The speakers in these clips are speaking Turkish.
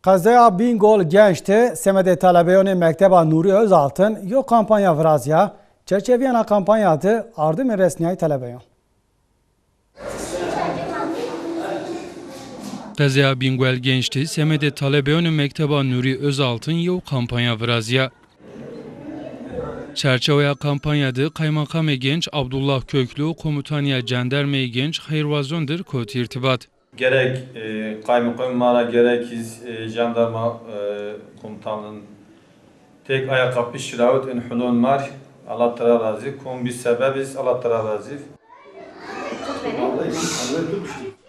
Kazaya Bingöl Genç'te Semede Talebeyoni Mekteba Nuri Özaltın yo kampanya vrazya çerçeveyena kampanyatı ardı min resniyay Talebeyon. Kazaya Bingöl Genç'te Semede Talebeyoni Mekteba Nuri Özaltın yo kampanya vrazya. Çerçeveye kampanyada Kaymakam Genç Abdullah Köklü, Komutaniye Cenderme Genç Hayırvazondur kot irtibat. Gerek kaymakam mara gerek jandarma komutanlığının tek ayakkabı şiravut en hulun mar Allah tara razı kum bir sebebiz Allah tara razı.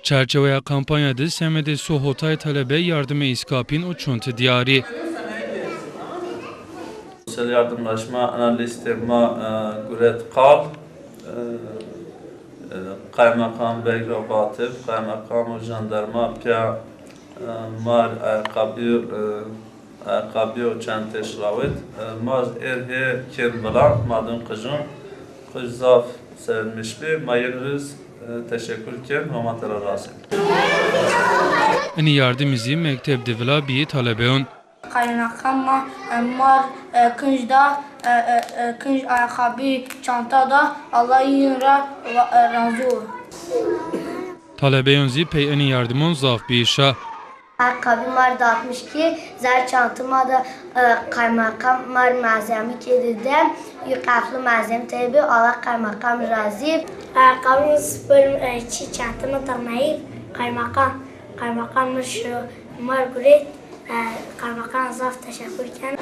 Çerçeveye kampanyada Semede Sohotay talebe yardıma iskapin o çontu diyari. Sosyal yardımlaşma analistlerime güret kal. Kaymakam Belgrabatif, Kaymakam Jandarma Pya Mar ayakkabı çanteş ravet. Maz erhe kirbala madem kızım kızaf sevilmiş bir mayırız teşekkür ken hamatara razı. Eni yardımızı mektepte vela bir talebeyon. Kaymakam mar kınjda kınj ayakkabı çantada Allah yine razı ol. Talebeyon zi pey eni yardımon zaf bir işe. Ayakkabı mar da 62, zer çantıma da kaymakam mar malzeme kedide, yukaflı malzeme tabi Allah kaymakam razı. Ayakkabı spor çantıma tanıyıp kaymakam mar guret kaymakam zaf teşekkür ederim.